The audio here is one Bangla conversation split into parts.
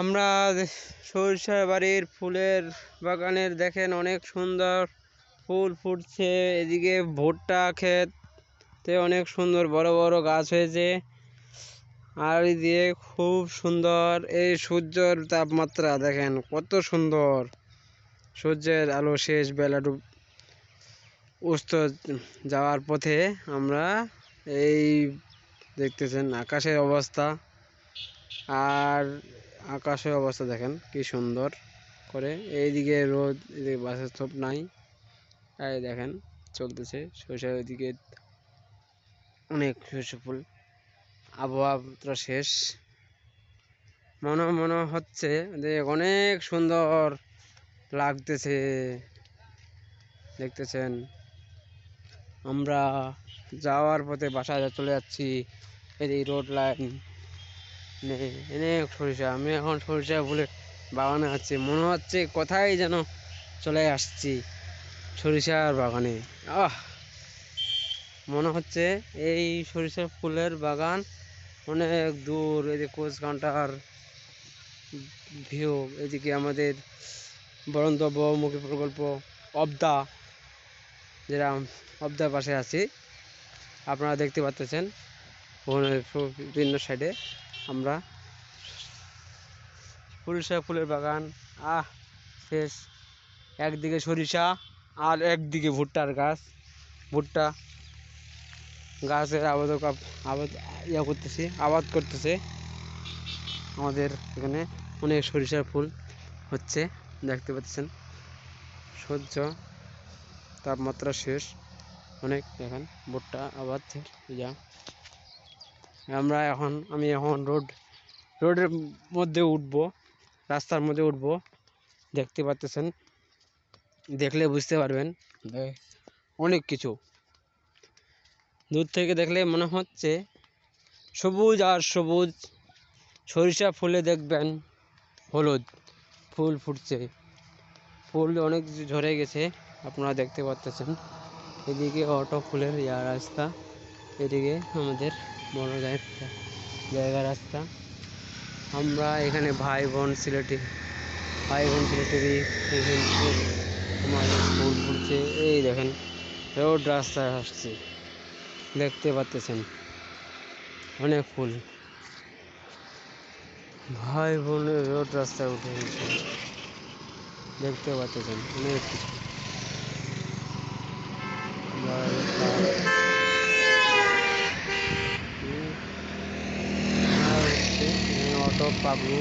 আমরা সরিষা বাড়ির ফুলের বাগানের দেখেন অনেক সুন্দর ফুল ফুটছে। এদিকে ভুট্টা ক্ষেতে অনেক সুন্দর বড় বড় গাছ হয়েছে। আর এদিকে খুব সুন্দর এই সূর্যের তাপমাত্রা দেখেন কত সুন্দর। সূর্যের আলো শেষ বেলা অস্ত যাওয়ার পথে আমরা এই দেখতেছেন আকাশের অবস্থা। আর আকাশের অবস্থা দেখেন কি সুন্দর করে। এইদিকে রোদ, এদিকে বাসের স্টপ নাই। এই দেখেন চলতেছে সরিষার ওইদিকে অনেক সরিষা ফুল। আবহাওয়া শেষ। মনে হচ্ছে যে অনেক সুন্দর লাগতেছে। দেখতেছেন আমরা যাওয়ার পথে বাসায় চলে যাচ্ছি। এই রোড লাইন অনেক সরিষা। আমি এখন সরিষা ফুলের বাগানে আছি। মনে হচ্ছে কোথায় যেন চলে আসছি সরিষার বাগানে। মনে হচ্ছে এই সরিষা ফুলের বাগান অনেক দূর। এই যে কোচ কাউন্টার ভিউ, এদিকে আমাদের বরন্ত বহুমুখী প্রকল্প অবদা, যেটা অবদার পাশে আছি আপনারা দেখতে পাচ্ছেন। বিভিন্ন সাইডে আমরা সরিষা ফুলের বাগান শেষ। একদিকে সরিষা আর একদিকে ভুট্টার গাছ। ভুট্টা গাছের আবাদ করতেছে। আমাদের এখানে অনেক সরিষার ফুল হচ্ছে দেখতে পাচ্ছেন। সূর্য তাপমাত্রা শেষ অনেক। দেখেন ভুট্টা আবাদ যা আমি এখন রোডের মধ্যে উঠবো, রাস্তার মধ্যে উঠবো। দেখতে পাচ্ছেন, দেখলে বুঝতে পারবেন অনেক কিছু। দূর থেকে দেখলে মনে হচ্ছে সবুজ আর সবুজ। সরিষা ফুলে দেখবেন হলুদ ফুল ফুটছে। ফুল অনেক কিছু ঝরে গেছে আপনারা দেখতে পাচ্ছেন। এদিকে অটো ফুলের রাস্তা, এদিকে আমাদের বড় জায়গা রাস্তা। আমরা এখানে ভাই বোন সিলেটেরই আমাদের ফুল ফুটছে। এই দেখেন রোড রাস্তায় আসছে, দেখতে পাচ্ছেন অনেক ফুল। ভাই বোনের রোড রাস্তায় উঠে গেছে, দেখতে পাচ্ছেন অনেক কিছু। অটো পাবলু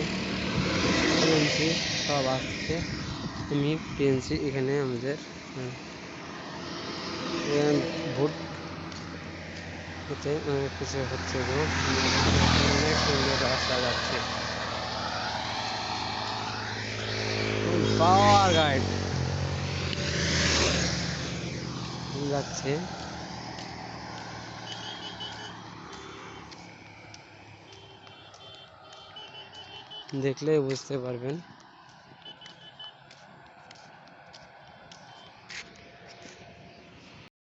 পিএনসি সব আসছে। আমি পিএনসি এখানে আমাদের ভোট হতে অনেক কিছু হচ্ছে। অনেক সুন্দর রাস্তা যাচ্ছে। পাওয়ার গাইড যাচ্ছে, দেখলে বুঝতে পারবেন।